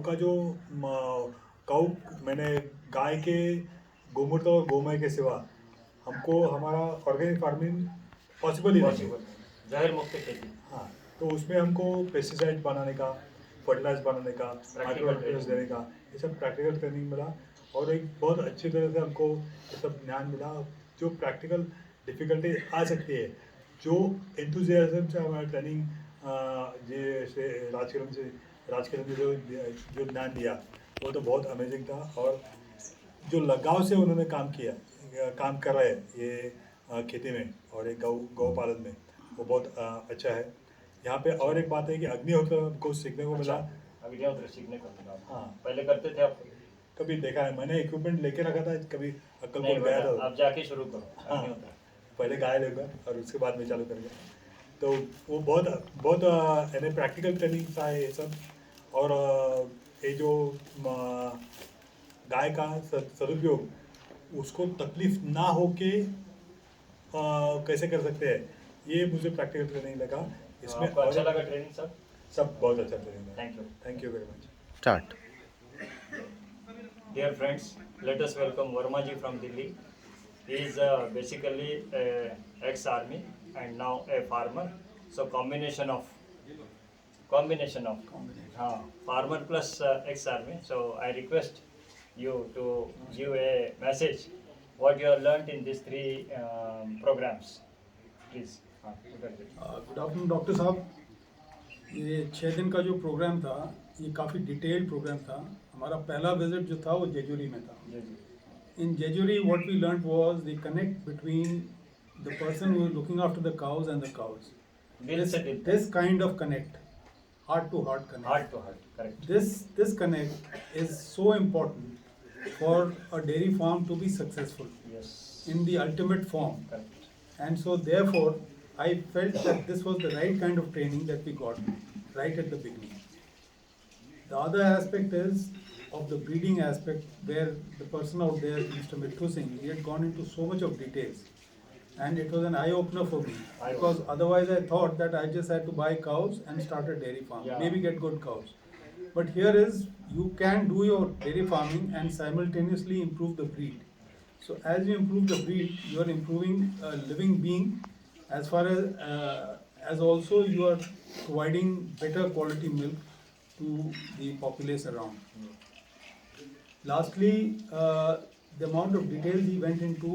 का जो काऊ मैंने गाय के गोमूत्र और गोमय के सिवा हमको हमारा ऑर्गेनिक फार्मिंग पॉसिबल ही नहीं है। पॉसिबल जहर मुक्त खेती। हाँ, तो उसमें हमको पेस्टिसाइड बनाने का, फर्टिलाइज बनाने का, माइक्रोन्यूट्रिएंट्स देने का, ये सब प्रैक्टिकल ट्रेनिंग मिला और एक बहुत अच्छी तरह से हमको ये सब ज्ञान मिला। जो प्रैक्टिकल डिफ़िकल्टी आ सकती है, जो एंथुजियाज्म से हमारा ट्रेनिंग जैसे राजकिरण ने जो ज्ञान दिया वो तो बहुत अमेजिंग था। और जो लगाव से उन्होंने काम किया, काम कर रहे हैं ये खेती में और एक गौ पालन में, वो बहुत अच्छा है। यहाँ पे और एक बात है कि अग्निहोत्र हमको सीखने को मिला। अग्निहोत्र सीखने को मिला। हाँ, पहले करते थे आप? कभी देखा है मैंने, इक्विपमेंट लेके रखा था, कभी अक्कलकोट गया था। आप जाके शुरू करो। हाँ, पहले गाय लेगा और उसके बाद में चालू करेंगे। तो वो बहुत बहुत यानी प्रैक्टिकल ट्रेनिंग था ये सब। और ये जो गाय का सदुपयोग उसको तकलीफ ना हो के कैसे कर सकते हैं, ये मुझे प्रैक्टिकल ट्रेनिंग लगा इसमें। आपको अच्छा लगा ट्रेनिंग सब? सब बहुत अच्छा ट्रेनिंग लगा। Thank you very much. Start. Dear friends, let us welcome Verma ji from Delhi. He is basically a ex-army and now a farmer. So combination of farmer plus ex-army. So I request you to give a message what you have learnt in these three programs. Please. Good afternoon doctor साहब। ये 6 दिन का जो programme था ये काफ़ी detailed programme था। हमारा पहला विजिट जो था वो जेजुरी में था। In Jejuri what we learn was the connect between the person who is looking after the cows and the cows. This kind of connect, heart to heart connect, Correct. this connect is so important for a dairy farm to be successful Yes. in the ultimate form. Correct. And so therefore I felt that this was the right kind of training that we got right at the beginning. The other aspect is of the breeding aspect, where the person out there, Mr. Mithu Singh, he had gone into so much of details, and it was an eye opener for me, because otherwise I thought that I just had to buy cows and start a dairy farm, maybe get good cows. But here is, you can do your dairy farming and simultaneously improve the breed. So as you improve the breed, you are improving a living being, as far as also you are providing better quality milk to the populace around. Lastly, the amount of details he went into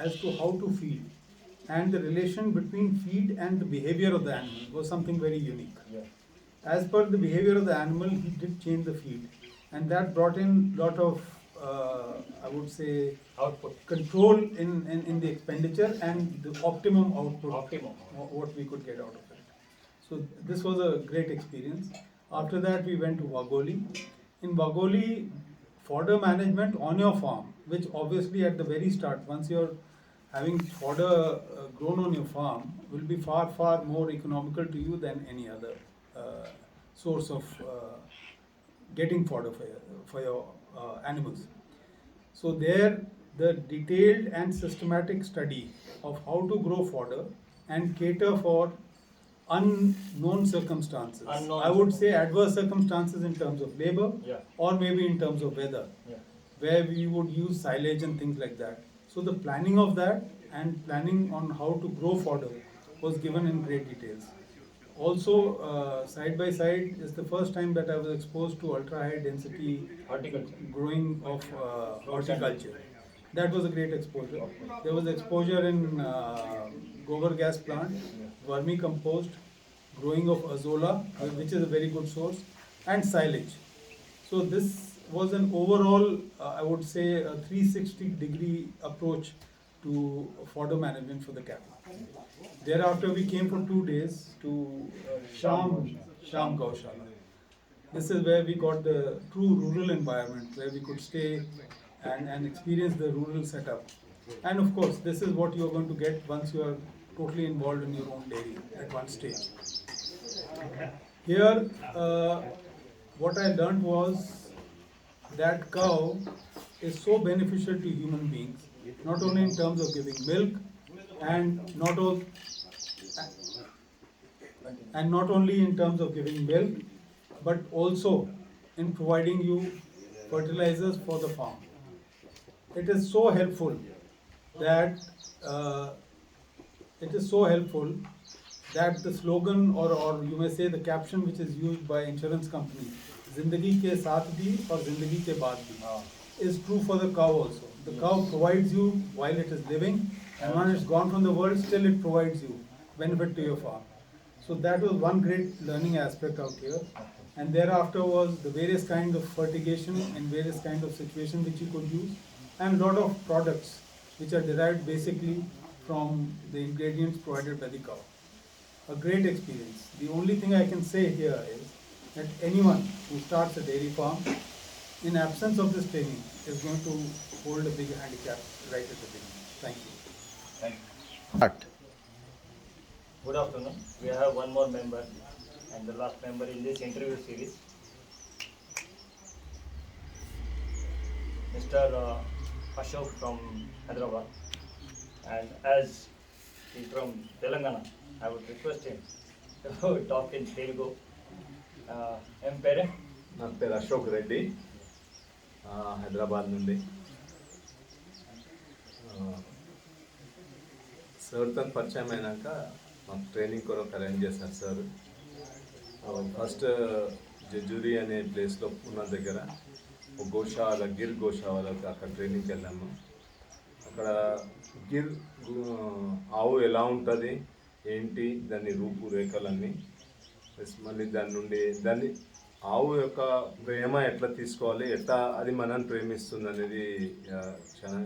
as to how to feed, and the relation between feed and the behavior of the animal was something very unique. Yeah. As per the behavior of the animal, he did change the feed, and that brought in lot of I would say Output. control in the expenditure and the optimum output, what we could get out of it. So this was a great experience. After that we went to Wagoli. In Wagoli, fodder management on your farm, which obviously at the very start, once you're having fodder grown on your farm, will be far more economical to you than any other source of getting fodder for your animals. So there, the detailed and systematic study of how to grow fodder and cater for unknown circumstances. I would say adverse circumstances in terms of labor, or maybe in terms of weather, where we would use silage and things like that. So the planning of that and planning on how to grow fodder was given in great details. Also, side by side is the first time that I was exposed to ultra high density growing of horticulture. That was a great exposure. There was exposure in gobar gas plant, vermicompost, growing of azolla, which is a very good source, and silage. So this was an overall, I would say, a 360-degree approach to fodder management for the cattle. Thereafter, we came for 2 days to Sham Gaushala. This is where we got the true rural environment, where we could stay and experience the rural setup. And of course, this is what you are going to get once you are totally involved in your own dairy at one stage. Here, what I learned was that cow is so beneficial to human beings, not only in terms of giving milk, and not only in terms of giving milk, but also in providing you fertilizers for the farm. It is so helpful that the slogan or you may say the caption which is used by insurance company, Zindagi ke saath bhi aur Zindagi ke baad bhi, is true for the cow also. The cow provides you while it is living, and when it's gone from the world, still it provides you benefit to your farm. So that was one great learning aspect out here. And thereafter was the various kinds of fertigation in various kinds of situations which you could use, and lot of products which are derived basically from the ingredients provided by the cow. A great experience. The only thing I can say here is that anyone who starts a dairy farm, in absence of this training, is going to hold a big handicap right at the beginning. Thank you. Thank you. But Good afternoon. We have one more member and the last member in this interview series. Mr. Ashok from Hyderabad. And as he's from Telangana, I would request him to talk in Telugu. Em pere? నా పేరు అశోక్ రెడ్డి, హైదరాబాద్ నుండి. సార్తో పరిచయం అయినాక మాకు training కొరకు arrange చేశారు sir. First జజ్జూరి అనే ప్లేస్లో ఉన్న దగ్గర ఒక గోశాల, గిర్ గోశాలకు అక్కడ ట్రైనింగ్కి వెళ్ళాము. అక్కడ గిర్ ఆవు ఎలా ఉంటుంది ఏంటి దాని రూపురేఖలన్నీ, ప్లస్ మళ్ళీ దాన్ని ఆవు యొక్క ప్రేమ ఎట్లా తీసుకోవాలి, ఎట్లా అది మనల్ని ప్రేమిస్తుంది అనేది చాలా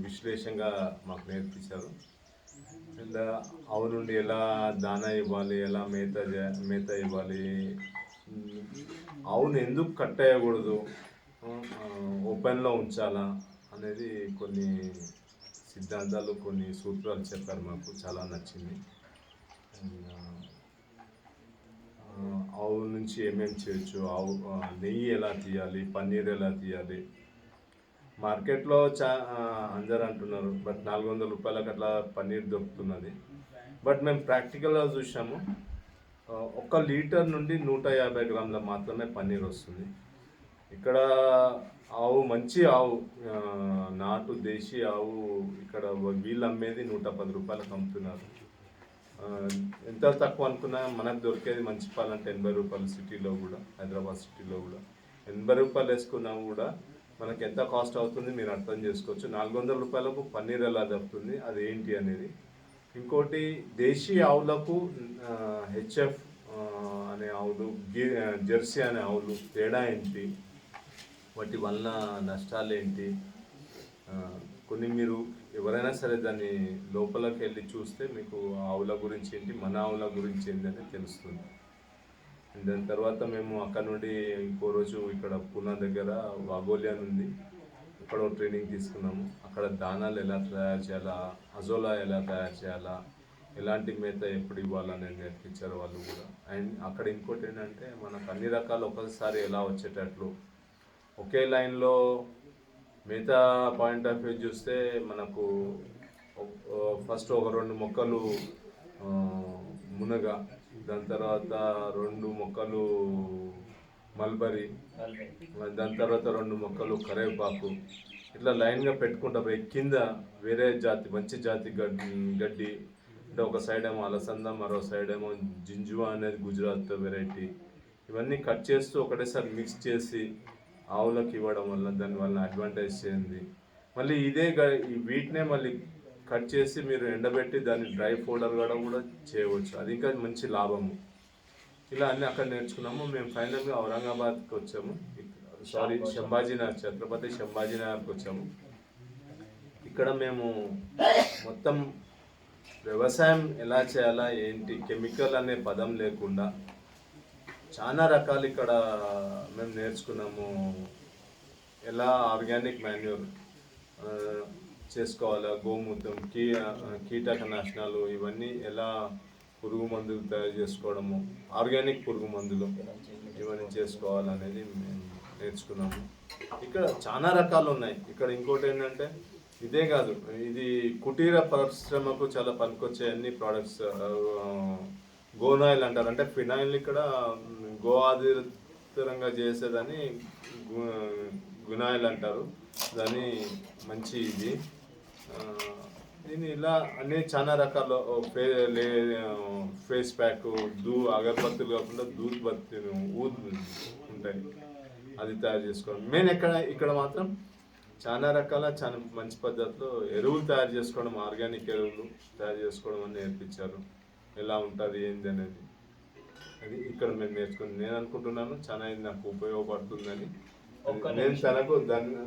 విశ్లేషంగా మాకు నేర్పించారు. అండ్ ఆవు నుండి ఎలా దానా ఇవ్వాలి, ఎలా మేత ఇవ్వాలి, ఆవును ఎందుకు కట్టేయకూడదు, ఓపెన్లో ఉంచాలా అనేది కొన్ని సిద్ధాంతాలు, కొన్ని సూత్రాలు చెప్పారు. మాకు చాలా నచ్చింది. ఆవు నుంచి ఏమేమి చేయొచ్చు, ఆవు నెయ్యి ఎలా తీయాలి, పన్నీర్ ఎలా తీయాలి. మార్కెట్లో అందరు అంటున్నారు, బట్ 400 రూపాయలకు అట్లా పన్నీర్ దొరుకుతున్నది. బట్ మేము ప్రాక్టికల్గా చూసాము, 1 లీటర్ నుండి 150 గ్రాముల మాత్రమే పన్నీర్ వస్తుంది. ఇక్కడ ఆవు మంచి ఆవు, నాటు దేశీ ఆవు ఇక్కడ వీళ్ళు అమ్మేది 110 రూపాయలకు అమ్ముతున్నారు. ఎంత తక్కువ అనుకున్నా మనకు దొరికేది మంచి పాలు అంటే 80 రూపాయలు. సిటీలో కూడా, హైదరాబాద్ సిటీలో కూడా 80 రూపాయలు వేసుకున్నా కూడా మనకి ఎంత కాస్ట్ అవుతుంది మీరు అర్థం చేసుకోవచ్చు. 400 రూపాయలకు పన్నీర్ ఎలా దొరుకుతుంది, అది ఏంటి అనేది. ఇంకోటి, దేశీ ఆవులకు హెచ్ఎఫ్ అనే ఆవులు, జెర్సీ అనే ఆవులు తేడా ఏంటి, వాటి వలన నష్టాలు ఏంటి, కొన్ని మీరు ఎవరైనా సరే దాన్ని లోపలికి వెళ్ళి చూస్తే మీకు ఆవుల గురించి ఏంటి, మన ఆవుల గురించి ఏంటి అనేది తెలుస్తుంది. దాని తర్వాత మేము అక్కడ నుండి ఇంకో రోజు ఇక్కడ పూనా దగ్గర వాగోలియా ఉంది, ఇక్కడ ట్రైనింగ్ తీసుకున్నాము. అక్కడ దానాలు ఎలా తయారు చేయాలా, అజోలా ఎలా తయారు చేయాలా, ఎలాంటి మేత ఎప్పుడు ఇవ్వాలని నేర్పించారు వాళ్ళు కూడా. అండ్ అక్కడ ఇంకోటి ఏంటంటే మనకు అన్ని రకాలు ఒకసారి ఎలా వచ్చేటట్లు, ఒకే లైన్లో మిగతా పాయింట్ ఆఫ్ వ్యూ చూస్తే మనకు ఫస్ట్ ఒక 2 మొక్కలు మునగ, దాని తర్వాత 2 మొక్కలు మల్బరీ, దాని తర్వాత 2 మొక్కలు కరివేపాకు, ఇట్లా లైన్గా పెట్టుకుంటా పోయి కింద వేరే జాతి, మంచి జాతి గడ్డి అంటే ఒక సైడ్ ఏమో అలసంద, మరో సైడ్ ఏమో జింజువా అనేది గుజరాత్ వెరైటీ, ఇవన్నీ కట్ చేస్తూ ఒకటేసారి మిక్స్ చేసి ఆవులకు ఇవ్వడం వల్ల దానివల్ల అడ్వాంటేజ్ చేయండి. మళ్ళీ వీటినే మళ్ళీ కట్ చేసి మీరు ఎండబెట్టి దాన్ని డ్రై పౌడర్ కూడా చేయవచ్చు, అది ఇంకా మంచి లాభము. ఇలా అన్నీ అక్కడ నేర్చుకున్నాము. మేము ఫైనల్గా ఔరంగాబాద్కి వచ్చాము, శంభాజీనగర్, ఛత్రపతి శంభాజీనగర్కి వచ్చాము. ఇక్కడ మేము మొత్తం వ్యవసాయం ఎలా చేయాలా ఏంటి, కెమికల్ అనే పదం లేకుండా చాలా రకాలు ఇక్కడ మేము నేర్చుకున్నాము. ఎలా ఆర్గానిక్ మాన్యూర్ చేసుకోవాలా, గోమూత్రం, కీటకనాశనాలు, ఇవన్నీ ఎలా పురుగు మందులు తయారు చేసుకోవడము, ఆర్గానిక్ పురుగు మందులు ఇవన్నీ చేసుకోవాలనేది మేము నేర్చుకున్నాము. ఇక్కడ చాలా రకాలు ఉన్నాయి. ఇక్కడ ఇంకోటి ఏంటంటే ఇదే కాదు, ఇది కుటీర పరిశ్రమకు చాలా పనికొచ్చే అన్ని ప్రోడక్ట్స్. గోనాయిల్ అంటారు, అంటే ఫినాయిల్ ఇక్కడ గో ఆది రుచికరంగా చేసేదని గునాయిల్ అంటారు. దాన్ని మంచి ఇది దీన్ని ఇలా అన్ని చాలా రకాల ఫేస్ ప్యాక్ అగరబత్తులు కాకుండా దూద్ బత్తి ఊద్ ఉంటాయి, అది తయారు చేసుకోవడం మెయిన్. ఇక్కడ మాత్రం చాలా రకాల చాలా మంచి పద్ధతిలో ఎరువులు తయారు చేసుకోవడం, ఆర్గానిక్ ఎరువులు తయారు చేసుకోవడం అని నేర్పించారు. ఎలా ఉంటుంది ఏంది అనేది అది ఇక్కడ మేము నేర్చుకుని నేను అనుకుంటున్నాను చాలా ఇది నాకు ఉపయోగపడుతుందని. నేను తనకు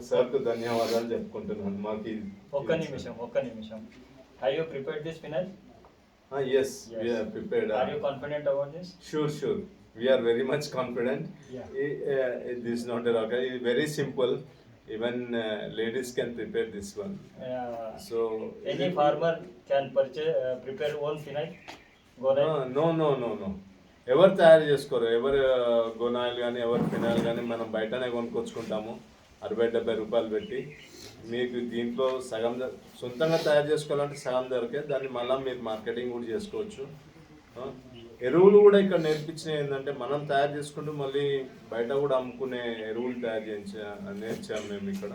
సార్కు ధన్యవాదాలు చెప్పుకుంటున్నాను. మాకు ఒక్క నిమిషం. Have you prepared this phenyl? Yes, we are prepared. Are you confident about this? Sure. We are very much confident. Yeah. This is not a rocket. It is very simple. Even ladies can prepare this one. So Any farmer can prepare own phenyl? No. ఎవరు తయారు చేసుకోరు. ఎవరు గొనాయిల్ కానీ ఎవరు phenyl కానీ మనం బయటనే కొనుక్కొచ్చుకుంటాము 60-70 రూపాయలు పెట్టి. మీకు దీంట్లో సగం సొంతంగా తయారు చేసుకోవాలంటే సగం దొరికే, దాన్ని మళ్ళీ మీరు మార్కెటింగ్ కూడా చేసుకోవచ్చు. ఎరువులు కూడా ఇక్కడ నేర్పించినవి ఏంటంటే మనం తయారు చేసుకుంటూ మళ్ళీ బయట కూడా అమ్ముకునే ఎరువులు తయారు నేర్చాము మేము ఇక్కడ.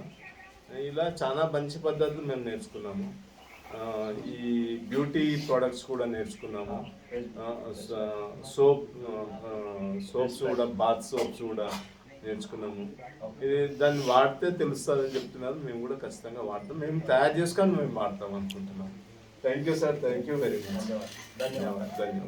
ఇలా చాలా మంచి పద్ధతులు మేము నేర్చుకున్నాము. ఈ బ్యూటీ ప్రోడక్ట్స్ కూడా నేర్చుకున్నాము. సోప్స్ కూడా, బాత్ సోప్స్ కూడా నేర్చుకున్నాము. ఇది దాన్ని వాడితే తెలుస్తుందని చెప్తున్నారు. మేము కూడా ఖచ్చితంగా వాడతాం. మేము తయారు చేసుకొని మేము వాడతాం అనుకుంటున్నాం. Thank you sir, thank you very much. ధన్యవాదాలు. ధన్యవాదాలు.